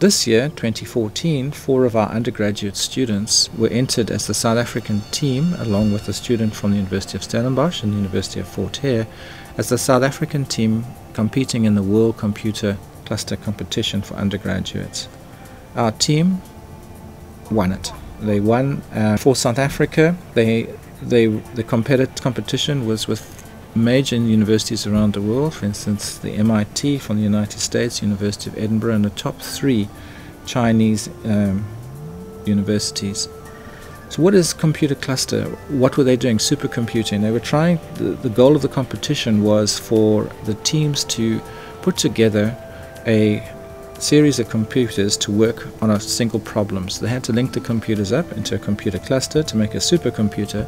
This year, 2014, 4 of our undergraduate students were entered as the South African team, along with a student from the University of Stellenbosch and the University of Fort Hare, as the South African team competing in the World Computer Cluster competition for undergraduates. Our team won it. They won for South Africa. The competition was with major universities around the world, for instance the MIT from the United States, University of Edinburgh, and the top 3 Chinese universities. So what is computer cluster? What were they doing? Supercomputing. They were trying, the goal of the competition was for the teams to put together a series of computers to work on a single problem. So they had to link the computers up into a computer cluster to make a supercomputer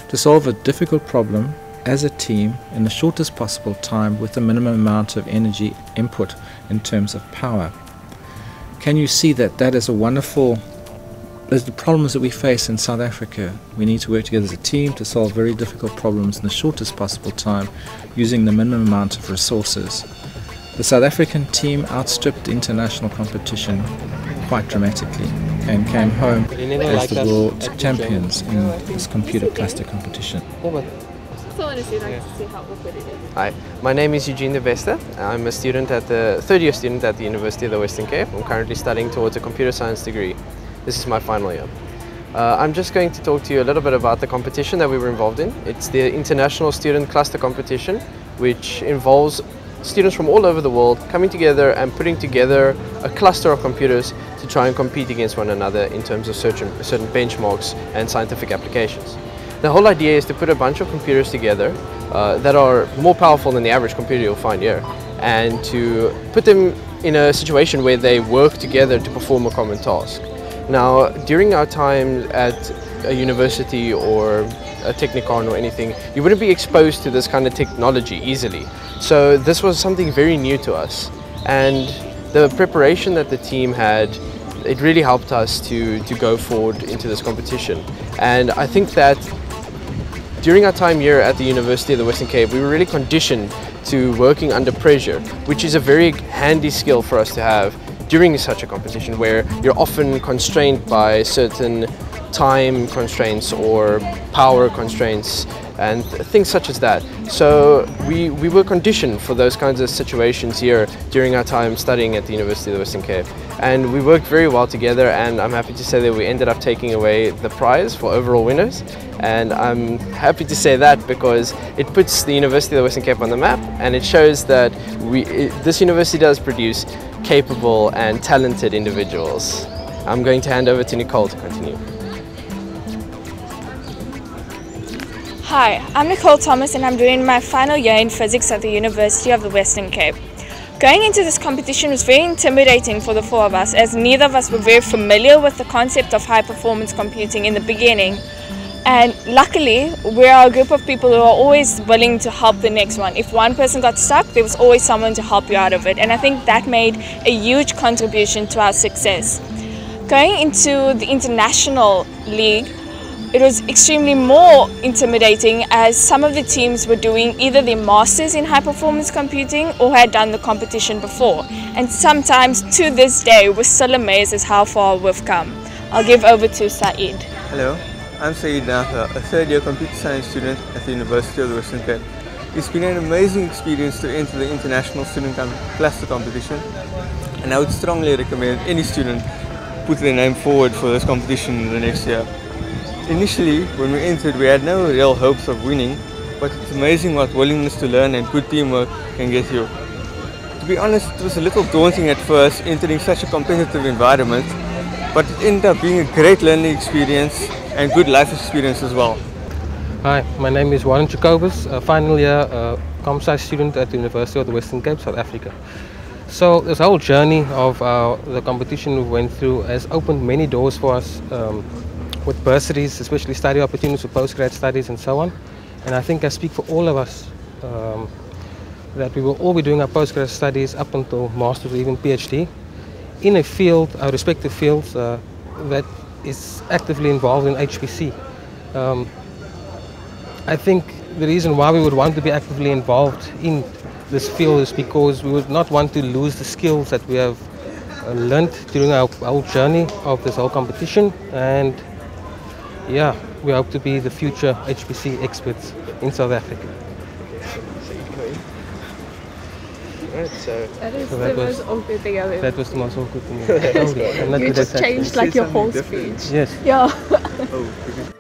to solve a difficult problem as a team in the shortest possible time with the minimum amount of energy input in terms of power. Can you see that that is a wonderful, there's the problems that we face in South Africa. We need to work together as a team to solve very difficult problems in the shortest possible time using the minimum amount of resources. The South African team outstripped the international competition quite dramatically and came home as the world champions in this computer cluster competition. Hi, my name is Eugene de Beste. I'm a student at the third-year student at the University of the Western Cape. I'm currently studying towards a computer science degree. This is my final year. I'm just going to talk to you a little bit about the competition that we were involved in. It's the International Student Cluster Competition, which involves students from all over the world coming together and putting together a cluster of computers to try and compete against one another in terms of certain benchmarks and scientific applications. The whole idea is to put a bunch of computers together that are more powerful than the average computer you'll find here, and to put them in a situation where they work together to perform a common task. Now, during our time at a university or a technicon or anything, you wouldn't be exposed to this kind of technology easily. So this was something very new to us, and the preparation that the team had, it really helped us to go forward into this competition. And I think that during our time here at the University of the Western Cape, we were really conditioned to working under pressure, which is a very handy skill for us to have during such a competition where you're often constrained by certain time constraints or power constraints and things such as that. So we were conditioned for those kinds of situations here during our time studying at the University of the Western Cape. And we worked very well together, and I'm happy to say that we ended up taking away the prize for overall winners. And I'm happy to say that because it puts the University of the Western Cape on the map, and it shows that this university does produce capable and talented individuals. I'm going to hand over to Nicole to continue. Hi, I'm Nicole Thomas and I'm doing my final year in physics at the University of the Western Cape. Going into this competition was very intimidating for the 4 of us, as neither of us were very familiar with the concept of high performance computing in the beginning. And luckily, we're a group of people who are always willing to help the next one. If one person got stuck, there was always someone to help you out of it. And I think that made a huge contribution to our success. Going into the international league, it was extremely more intimidating, as some of the teams were doing either their masters in high performance computing or had done the competition before. And sometimes to this day we're still amazed as how far we've come. I'll give over to Saeed. Hello, I'm Saeed, Natha, a third-year computer science student at the University of the Western Cape. It's been an amazing experience to enter the International Student Cluster competition, and I would strongly recommend any student put their name forward for this competition in the next year. Initially, when we entered, we had no real hopes of winning, but it's amazing what willingness to learn and good teamwork can get you. To be honest, it was a little daunting at first entering such a competitive environment, but it ended up being a great learning experience and good life experience as well. Hi, my name is Jacobus, a final year comp sci student at the University of the Western Cape, South Africa. So this whole journey of the competition we went through has opened many doors for us, with bursaries, especially study opportunities for postgrad studies and so on. And I think I speak for all of us that we will all be doing our postgrad studies up until master's or even PhD in a field, our respective fields, that is actively involved in HPC. I think the reason why we would want to be actively involved in this field is because we would not want to lose the skills that we have learned during our whole journey of this whole competition, and yeah, we hope to be the future HPC experts in South Africa. Right, so That is So the that was- most awkward thing I've ever That was the most awkward thing. I'm not You good just at that. changed like your whole speech. Yes. Yeah. Oh,